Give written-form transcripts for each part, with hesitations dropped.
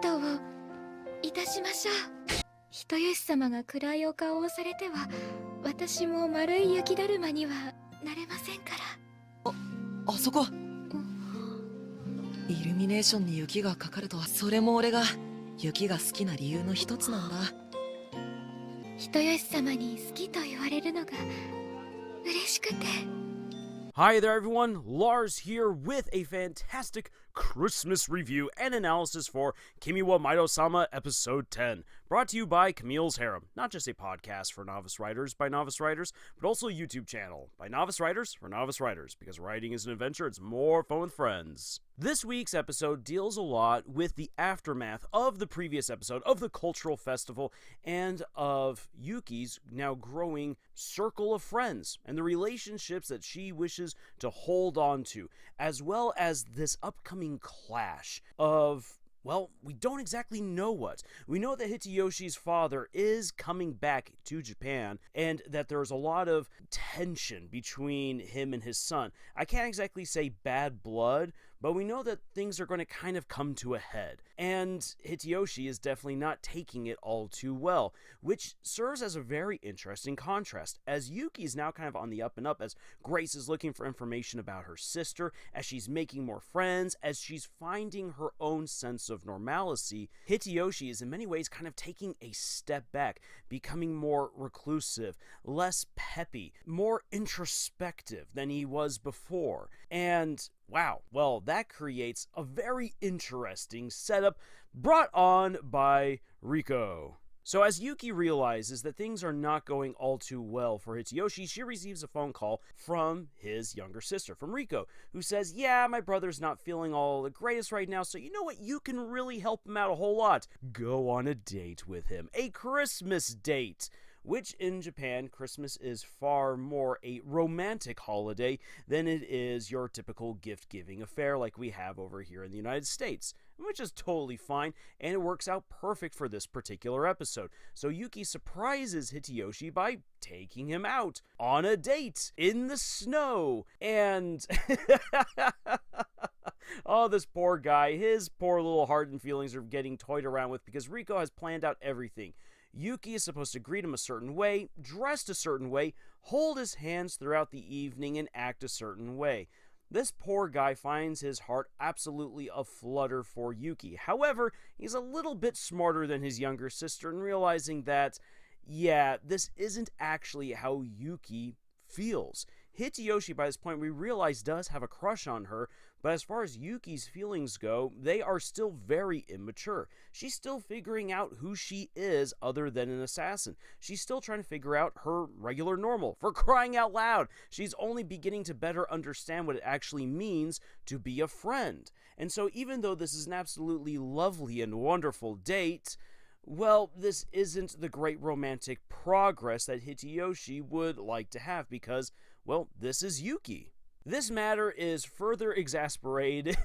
トをいたしましょう。人吉様が暗いお顔をされては、私も丸い雪だるまにはなれませんから。あそこ。イルミネーションに雪がかかるとは、それも俺が雪が好きな理由の一つなんだ。人吉様に好きと言われるのが嬉しくて。Hi there everyone, Lars here with a fantastic Christmas review and analysis for Kimi Wa Meido Sama Episode 10, brought to you by Camille's Harem, not just a podcast for novice writers by novice writers, but also a YouTube channel by novice writers for novice writers, because writing is an adventure, it's more fun with friends. This week's episode deals a lot with the aftermath of the previous episode, of the cultural festival, and of Yuki's now growing circle of friends, and the relationships that she wishes to hold on to, as well as this upcoming clash of, well, we don't exactly know what. We know that Hitoyoshi's father is coming back to Japan, and that there's a lot of tension between him and his son. I can't exactly say bad blood, but we know that things are going to kind of come to a head. And Hitoyoshi is definitely not taking it all too well, which serves as a very interesting contrast, as Yuki is now kind of on the up and up, as Grace is looking for information about her sister, as she's making more friends, as she's finding her own sense of normalcy. Hitoyoshi is in many ways kind of taking a step back, becoming more reclusive, less peppy, more introspective than he was before. And wow, well, that creates a very interesting setup brought on by Riko. So as Yuki realizes that things are not going all too well for Hitoyoshi, she receives a phone call from his younger sister, from Riko, who says, yeah, my brother's not feeling all the greatest right now, so you know what, you can really help him out a whole lot. Go on a date with him, a Christmas date. Which in Japan, Christmas is far more a romantic holiday than it is your typical gift-giving affair like we have over here in the United States, which is totally fine, and it works out perfect for this particular episode. So Yuki surprises Hitoyoshi by taking him out on a date in the snow, and oh, this poor guy, his poor little heart and feelings are getting toyed around with because Riko has planned out everything. Yuki is supposed to greet him a certain way, dressed a certain way, hold his hands throughout the evening, and act a certain way. This poor guy finds his heart absolutely aflutter for Yuki. However, he's a little bit smarter than his younger sister in realizing that, yeah, this isn't actually how Yuki feels. Hitoyoshi, by this point, we realize does have a crush on her, but as far as Yuki's feelings go, they are still very immature. She's still figuring out who she is other than an assassin. She's still trying to figure out her regular normal. For crying out loud, she's only beginning to better understand what it actually means to be a friend. And so even though this is an absolutely lovely and wonderful date, well, this isn't the great romantic progress that Hitoyoshi would like to have because, well, this is Yuki. This matter is further exasperated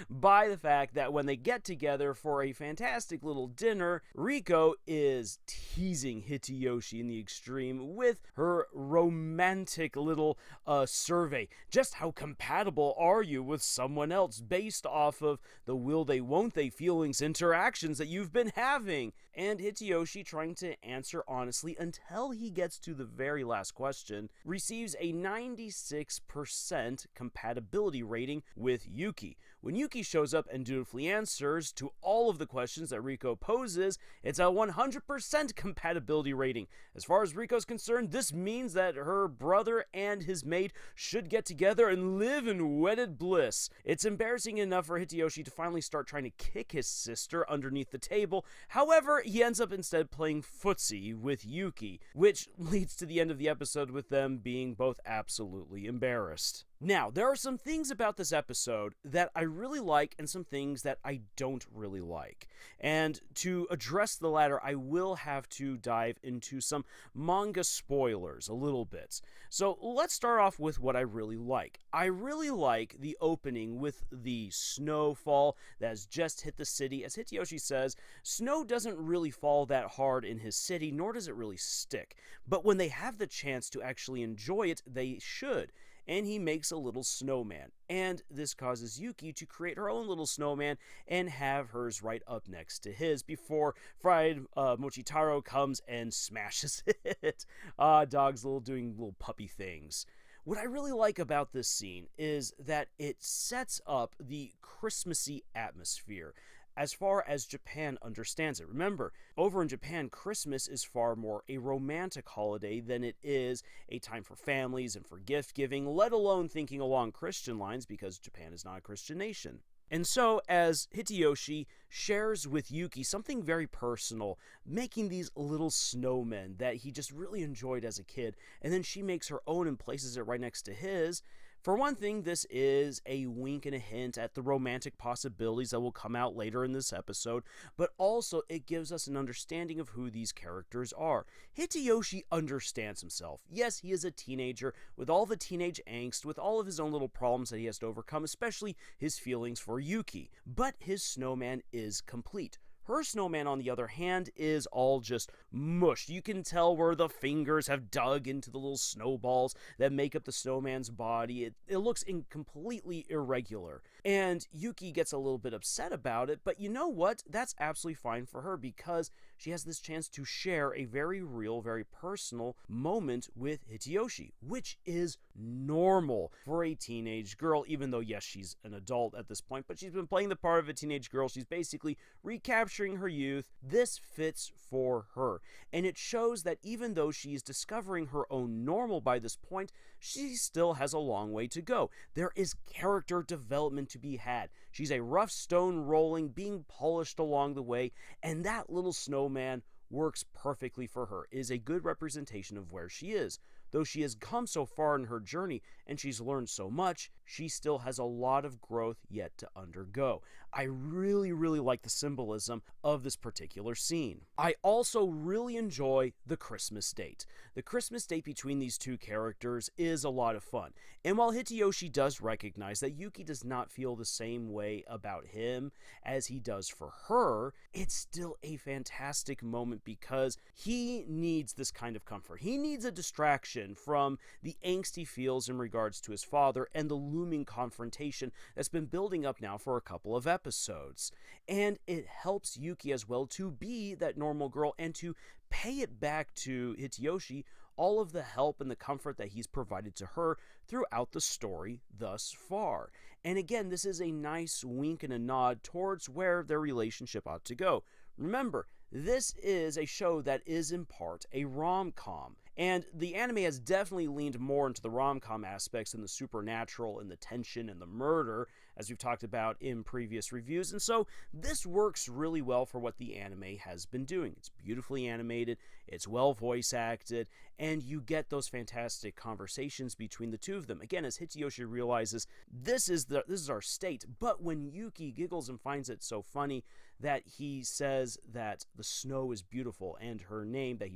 by the fact that when they get together for a fantastic little dinner, Riko is teasing Hitoyoshi in the extreme with her romantic little survey. Just how compatible are you with someone else based off of the will they won't they feelings interactions that you've been having? And Hitoyoshi, trying to answer honestly until he gets to the very last question, receives a 96% compatibility rating with Yuki. When Yuki shows up and dutifully answers to all of the questions that Riko poses, it's a 100% compatibility rating. As far as Riko's concerned, this means that her brother and his mate should get together and live in wedded bliss. It's embarrassing enough for Hitoyoshi to finally start trying to kick his sister underneath the table. However, he ends up instead playing footsie with Yuki, which leads to the end of the episode with them being both absolutely embarrassed. Now, there are some things about this episode that I really like and some things that I don't really like. And to address the latter, I will have to dive into some manga spoilers a little bit. So let's start off with what I really like. I really like the opening with the snowfall that has just hit the city. As Hitoyoshi says, snow doesn't really fall that hard in his city, nor does it really stick. But when they have the chance to actually enjoy it, they should. and he makes a little snowman. And this causes Yuki to create her own little snowman and have hers right up next to his before Fried Mochitaro comes and smashes it. Dog's doing little puppy things. What I really like about this scene is that it sets up the Christmassy atmosphere as far as Japan understands it. Remember, over in Japan, Christmas is far more a romantic holiday than it is a time for families and for gift giving, let alone thinking along Christian lines, because Japan is not a Christian nation. And so, as Hitoyoshi shares with Yuki something very personal, making these little snowmen that he just really enjoyed as a kid, and then she makes her own and places it right next to his. For one thing, this is a wink and a hint at the romantic possibilities that will come out later in this episode, but also it gives us an understanding of who these characters are. Hitoyoshi understands himself. Yes, he is a teenager with all the teenage angst, with all of his own little problems that he has to overcome, especially his feelings for Yuki, but his snowman is complete. Her snowman, on the other hand, is all just mush. You can tell where the fingers have dug into the little snowballs that make up the snowman's body. It looks completely irregular. And Yuki gets a little bit upset about it, but you know what? That's absolutely fine for her because she has this chance to share a very real, very personal moment with Hitoyoshi, which is normal for a teenage girl, even though, yes, she's an adult at this point, but she's been playing the part of a teenage girl. She's basically recapturing her youth. This fits for her, and it shows that even though she's discovering her own normal by this point, she still has a long way to go. There is character development to be had. She's a rough stone rolling, being polished along the way, and that little snowman works perfectly for her. It is a good representation of where she is. Though she has come so far in her journey and she's learned so much, she still has a lot of growth yet to undergo. I really, really like the symbolism of this particular scene. I also really enjoy the Christmas date. The Christmas date between these two characters is a lot of fun. And while Hitoyoshi does recognize that Yuki does not feel the same way about him as he does for her, it's still a fantastic moment because he needs this kind of comfort. He needs a distraction from the angst he feels in regards to his father and the looming confrontation that's been building up now for a couple of episodes. And it helps Yuki as well to be that normal girl and to pay it back to Hitoyoshi all of the help and the comfort that he's provided to her throughout the story thus far. And again, this is a nice wink and a nod towards where their relationship ought to go. Remember, this is a show that is in part a rom-com, and the anime has definitely leaned more into the rom-com aspects and the supernatural and the tension and the murder, as we've talked about in previous reviews, and so this works really well for what the anime has been doing. It's beautifully animated, it's well voice acted, and you get those fantastic conversations between the two of them. Again, as Hitoyoshi realizes, this is our state, but when Yuki giggles and finds it so funny that he says that the snow is beautiful and her name that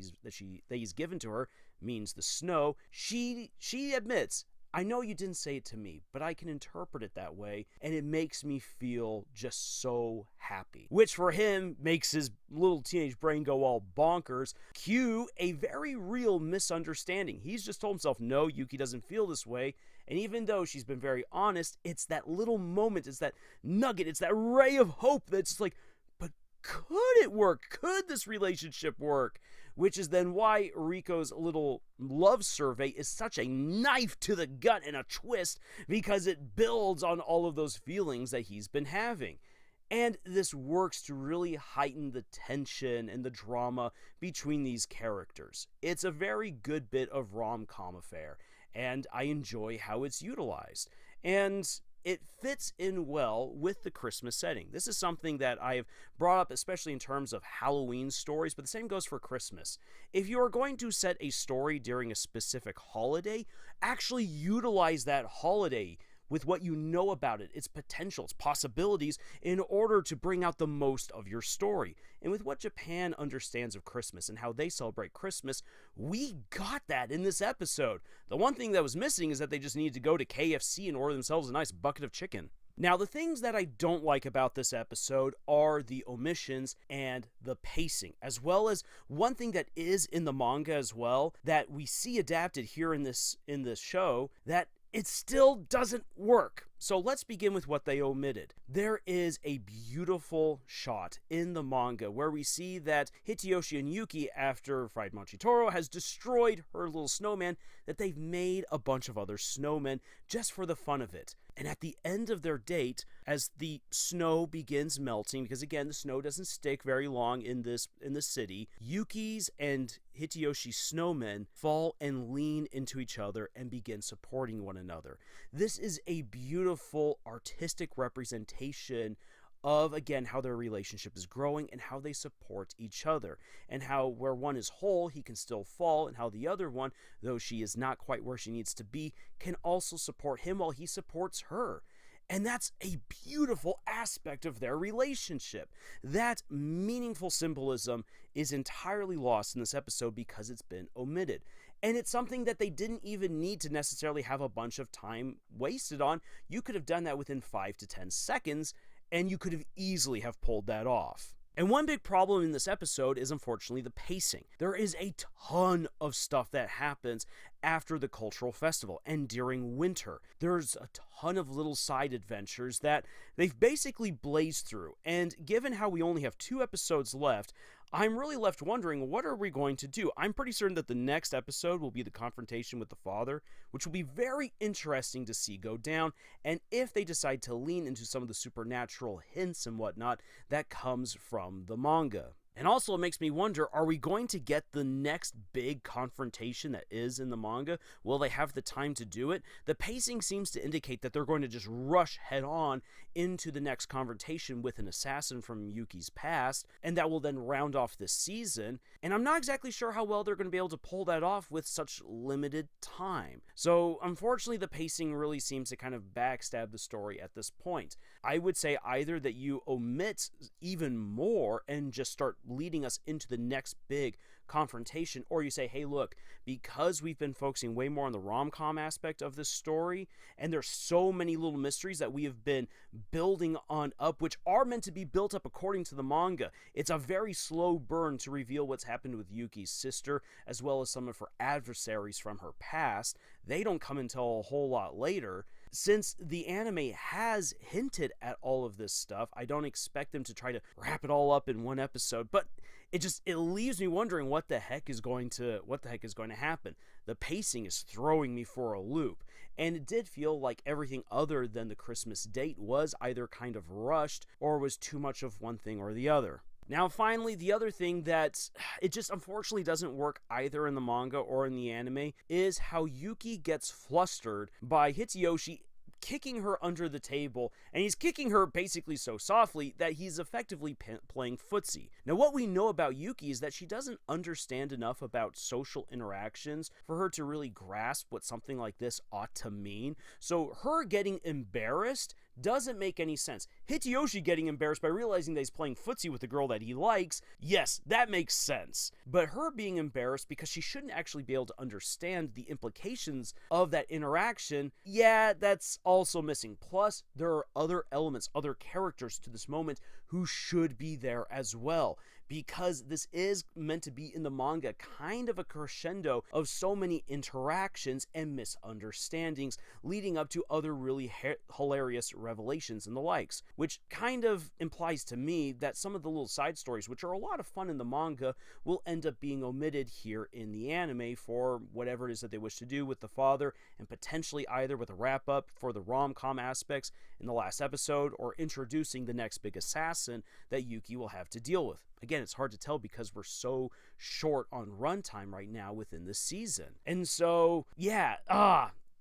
he's given to her means the snow, she admits, I know you didn't say it to me, but I can interpret it that way, and it makes me feel just so happy. Which for him makes his little teenage brain go all bonkers. Cue a very real misunderstanding. He's just told himself, no, Yuki doesn't feel this way, and even though she's been very honest, it's that little moment, it's that nugget, it's that ray of hope that's just like, but could it work? Could this relationship work? Which is then why Riko's little love survey is such a knife to the gut and a twist, because it builds on all of those feelings that he's been having. And this works to really heighten the tension and the drama between these characters. It's a very good bit of rom-com affair, and I enjoy how it's utilized. And it fits in well with the Christmas setting. This is something that I have brought up, especially in terms of Halloween stories, but the same goes for Christmas. If you are going to set a story during a specific holiday, actually utilize that holiday with what you know about it, its potential, its possibilities, in order to bring out the most of your story. And with what Japan understands of Christmas and how they celebrate Christmas, we got that in this episode. The one thing that was missing is that they just needed to go to KFC and order themselves a nice bucket of chicken. Now, the things that I don't like about this episode are the omissions and the pacing, as well as one thing that is in the manga as well, that we see adapted here in this show, that it still doesn't work. So let's begin with what they omitted. There is a beautiful shot in the manga where we see that Hitoyoshi and Yuki, after Fried Mochitoro has destroyed her little snowman, that they've made a bunch of other snowmen just for the fun of it. And at the end of their date, as the snow begins melting, because again, the snow doesn't stick very long in the city, Yuki's and Hitayoshi's snowmen fall and lean into each other and begin supporting one another. This is a beautiful artistic representation of, again, how their relationship is growing and how they support each other, and how where one is whole, he can still fall, and how the other one, though she is not quite where she needs to be, can also support him while he supports her. And that's a beautiful aspect of their relationship. That meaningful symbolism is entirely lost in this episode because it's been omitted. And it's something that they didn't even need to necessarily have a bunch of time wasted on. You could have done that within 5 to 10 seconds, and you could have easily have pulled that off. And one big problem in this episode is unfortunately the pacing. There is a ton of stuff that happens after the cultural festival and during winter. There's a ton of little side adventures that they've basically blazed through. And given how we only have 2 episodes left, I'm really left wondering, what are we going to do? I'm pretty certain that the next episode will be the confrontation with the father, which will be very interesting to see go down, and if they decide to lean into some of the supernatural hints and whatnot that comes from the manga. And also it makes me wonder, are we going to get the next big confrontation that is in the manga? Will they have the time to do it? The pacing seems to indicate that they're going to just rush head on into the next confrontation with an assassin from Yuki's past, and that will then round off this season. And I'm not exactly sure how well they're going to be able to pull that off with such limited time. So unfortunately, the pacing really seems to kind of backstab the story at this point. I would say either that you omit even more and just start leading us into the next big confrontation, or you say, hey, look, because we've been focusing way more on the rom-com aspect of this story, and there's so many little mysteries that we have been building on up, which are meant to be built up according to the manga. It's a very slow burn to reveal what's happened with Yuki's sister, as well as some of her adversaries from her past. They don't come until a whole lot later. Since the anime has hinted at all of this stuff, I don't expect them to try to wrap it all up in one episode, but it leaves me wondering what the heck is going to happen. The pacing is throwing me for a loop, and it did feel like everything other than the Christmas date was either kind of rushed or was too much of one thing or the other. Now, finally, the other thing that it just unfortunately doesn't work either in the manga or in the anime is how Yuki gets flustered by Hitoyoshi kicking her under the table, and he's kicking her basically so softly that he's effectively playing footsie. Now, what we know about Yuki is that she doesn't understand enough about social interactions for her to really grasp what something like this ought to mean. So her getting embarrassed doesn't make any sense. Hitoyoshi getting embarrassed by realizing that he's playing footsie with the girl that he likes, yes, that makes sense. But her being embarrassed because she shouldn't actually be able to understand the implications of that interaction, yeah, that's also missing. Plus, there are other elements, other characters to this moment who should be there as well, because this is meant to be in the manga kind of a crescendo of so many interactions and misunderstandings leading up to other really hilarious revelations and the likes, which kind of implies to me that some of the little side stories, which are a lot of fun in the manga, will end up being omitted here in the anime for whatever it is that they wish to do with the father, and potentially either with a wrap-up for the rom-com aspects in the last episode, or introducing the next big assassin that Yuki will have to deal with. Again, it's hard to tell because we're so short on runtime right now within the season. And so, yeah,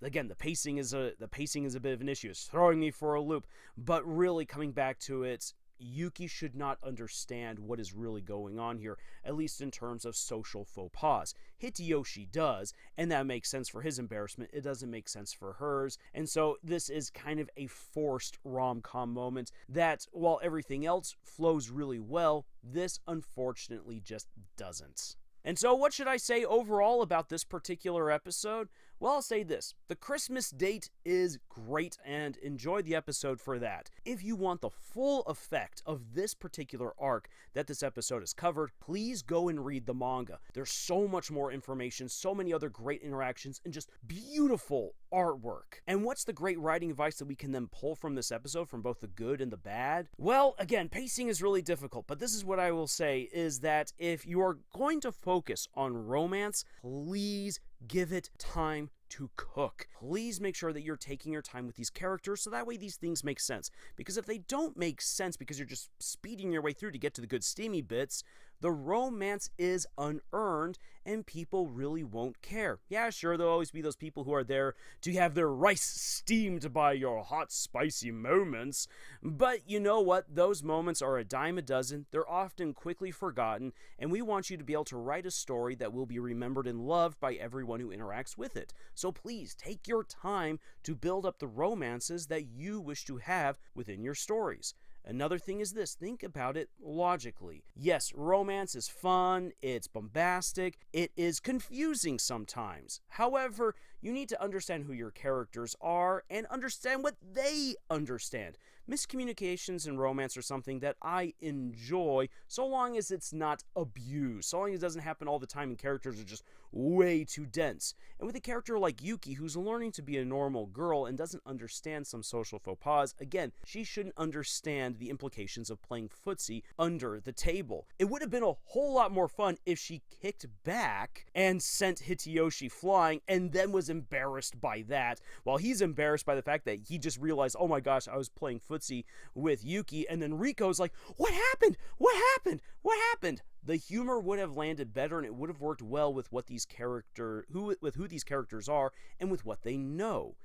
again, the pacing is a bit of an issue. It's throwing me for a loop. But really coming back to it, Yuki should not understand what is really going on here, at least in terms of social faux pas. Hitoyoshi does, and that makes sense for his embarrassment. It doesn't make sense for hers. And so this is kind of a forced rom-com moment that, while everything else flows really well, this unfortunately just doesn't. And so what should I say overall about this particular episode? Well, I'll say this. The Christmas date is great, and enjoy the episode for that. If you want the full effect of this particular arc that this episode has covered, please go and read the manga. There's so much more information, so many other great interactions, and just beautiful artwork. And what's the great writing advice that we can then pull from this episode, from both the good and the bad? Well, again, pacing is really difficult, but this is what I will say, is that if you are going to focus on romance, please give it time to cook. Please make sure that you're taking your time with these characters so that way these things make sense. Because if they don't make sense because you're just speeding your way through to get to the good steamy bits, the romance is unearned and people really won't care. Yeah, sure, there'll always be those people who are there to have their rice steamed by your hot, spicy moments. But you know what? Those moments are a dime a dozen. They're often quickly forgotten, and we want you to be able to write a story that will be remembered and loved by everyone who interacts with it. So please take your time to build up the romances that you wish to have within your stories. Another thing is this, think about it logically. Yes, romance is fun, it's bombastic, it is confusing sometimes. However, you need to understand who your characters are and understand what they understand. Miscommunications in romance are something that I enjoy, so long as it's not abused, so long as it doesn't happen all the time and characters are just way too dense. And with a character like Yuki, who's learning to be a normal girl and doesn't understand some social faux pas, again, she shouldn't understand the implications of playing footsie under the table. It would have been a whole lot more fun if she kicked back and sent Hitoyoshi flying and then was embarrassed by that, while he's embarrassed by the fact that he just realized, oh my gosh, I was playing footsie with Yuki, and then Riko's like, what happened? What happened? What happened? The humor would have landed better, and it would have worked well with what these who these characters are and with what they know.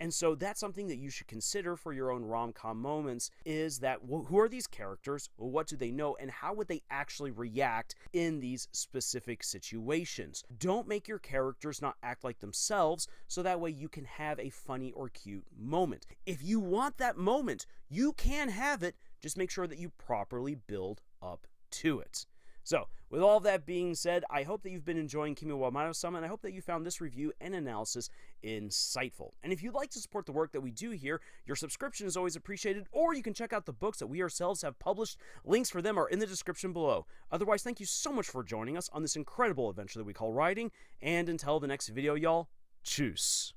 And so that's something that you should consider for your own rom-com moments, is that who are these characters, what do they know, and how would they actually react in these specific situations. Don't make your characters not act like themselves, so that way you can have a funny or cute moment. If you want that moment, you can have it, just make sure that you properly build up to it. So, with all of that being said, I hope that you've been enjoying Kimi Wa Meido Sama, and I hope that you found this review and analysis insightful. And if you'd like to support the work that we do here, your subscription is always appreciated, or you can check out the books that we ourselves have published. Links for them are in the description below. Otherwise, thank you so much for joining us on this incredible adventure that we call writing, and until the next video, y'all, tschüss.